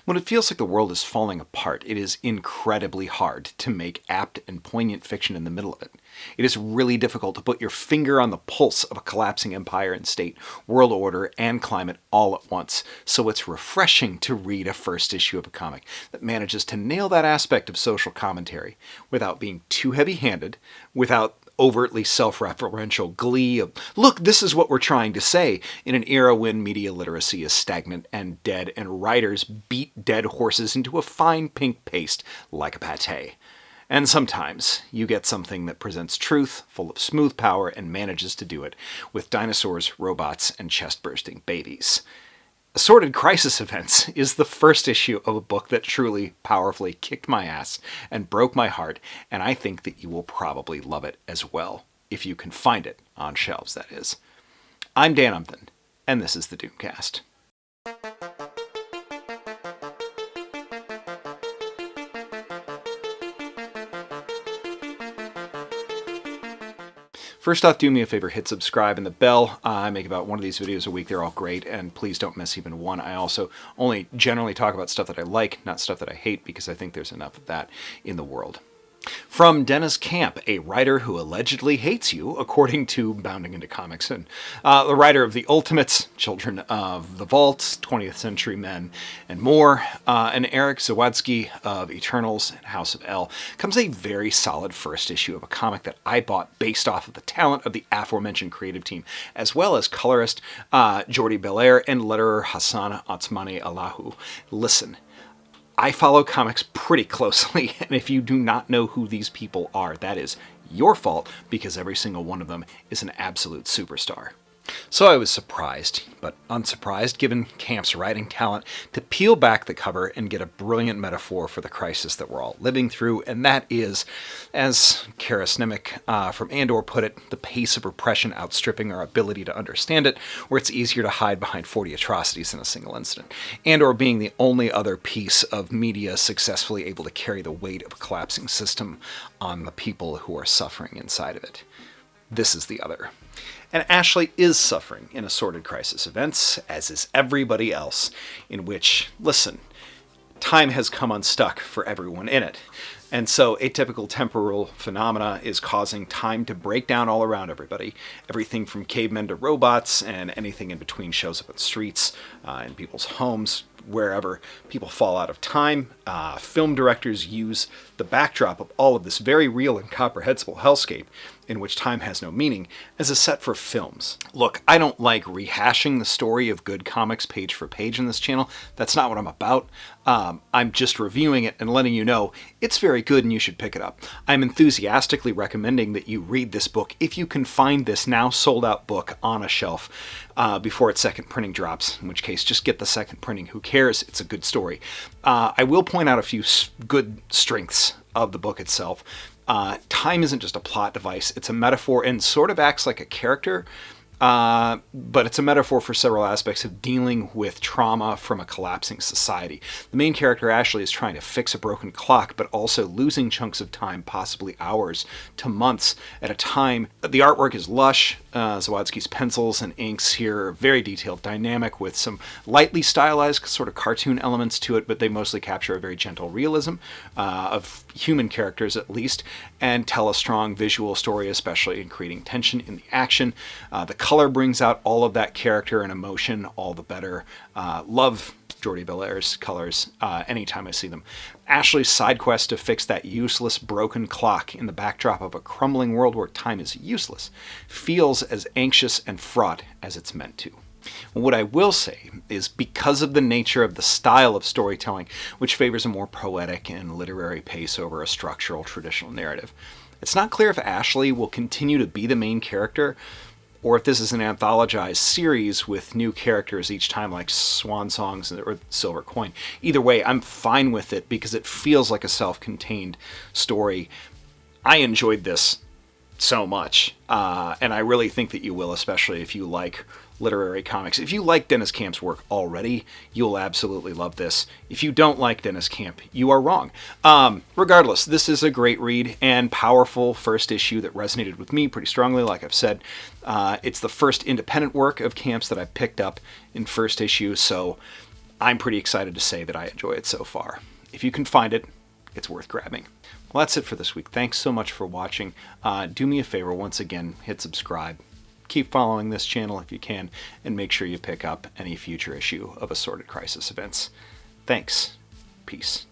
When it feels like the world is falling apart, it is incredibly hard to make apt and poignant fiction in the middle of it. It is really difficult to put your finger on the pulse of a collapsing empire and state, world order, and climate all at once, so it's refreshing to read a first issue of a comic that manages to nail that aspect of social commentary without being too heavy-handed, without overtly self-referential glee of, look, this is what we're trying to say, in an era when media literacy is stagnant and dead and writers beat dead horses into a fine pink paste like a pate. And sometimes you get something that presents truth, full of smooth power, and manages to do it with dinosaurs, robots, and chest-bursting babies. Assorted Crisis Events is the first issue of a book that truly, powerfully kicked my ass and broke my heart, and I think that you will probably love it as well, if you can find it on shelves, that is. I'm Dan Umpton, and this is the Doomcast. First off, do me a favor, hit subscribe and the bell. I make about one of these videos a week. They're all great, and please don't miss even one. I also only generally talk about stuff that I like, not stuff that I hate, because I think there's enough of that in the world. From Deniz Camp, a writer who allegedly hates you, according to Bounding Into Comics, and the writer of The Ultimates, Children of the Vault, 20th Century Men, and more, and Eric Zawadzki of Eternals and House of L, comes a very solid first issue of a comic that I bought based off of the talent of the aforementioned creative team, as well as colorist Jordie Bellaire and letterer Hasan Otsmane-Elahou. Listen, I follow comics pretty closely, and if you do not know who these people are, that is your fault, because every single one of them is an absolute superstar. So I was surprised, but unsurprised, given Camp's writing talent, to peel back the cover and get a brilliant metaphor for the crisis that we're all living through, and that is, as Karis Nemec from Andor put it, the pace of repression outstripping our ability to understand it, where it's easier to hide behind 40 atrocities in a single incident. Andor being the only other piece of media successfully able to carry the weight of a collapsing system on the people who are suffering inside of it. This is the other. And Ashley is suffering in Assorted Crisis Events, as is everybody else, in which, listen, time has come unstuck for everyone in it. And so atypical temporal phenomena is causing time to break down all around everybody. Everything from cavemen to robots, and anything in between shows up in streets, in people's homes, wherever people fall out of time. Film directors use the backdrop of all of this very real and comprehensible hellscape, in which time has no meaning, as a set for films. Look, I don't like rehashing the story of good comics page for page in this channel. That's not what I'm about. I'm just reviewing it and letting you know it's very good and you should pick it up. I'm enthusiastically recommending that you read this book if you can find this now sold out book on a shelf before its second printing drops, in which case just get the second printing. Who cares? It's a good story. I will point out a few good strengths of the book itself. Time isn't just a plot device, it's a metaphor and sort of acts like a character, but it's a metaphor for several aspects of dealing with trauma from a collapsing society. The main character, Ashley, is trying to fix a broken clock, but also losing chunks of time, possibly hours to months at a time. The artwork is lush. Zawadzki's pencils and inks here are very detailed, dynamic, with some lightly stylized sort of cartoon elements to it, but they mostly capture a very gentle realism of human characters at least, and tell a strong visual story, especially in creating tension in the action. The color brings out all of that character and emotion all the better. Love Jordie Bellaire's colors anytime I see them. Ashley's side quest to fix that useless broken clock in the backdrop of a crumbling world where time is useless feels as anxious and fraught as it's meant to. What I will say is, because of the nature of the style of storytelling, which favors a more poetic and literary pace over a structural traditional narrative, it's not clear if Ashley will continue to be the main character, or if this is an anthologized series with new characters each time, like Swan Songs or Silver Coin. Either way, I'm fine with it because it feels like a self-contained story. I enjoyed this so much, and I really think that you will, especially if you like literary comics. If you like Deniz Camp's work already, you'll absolutely love this. If you don't like Deniz Camp, you are wrong. Regardless, this is a great read and powerful first issue that resonated with me pretty strongly, like I've said. It's the first independent work of Camp's that I picked up in first issue, so I'm pretty excited to say that I enjoy it so far. If you can find it, it's worth grabbing. Well, that's it for this week. Thanks so much for watching. Do me a favor, once again, hit subscribe. Keep following this channel if you can, and make sure you pick up any future issue of Assorted Crisis Events. Thanks. Peace.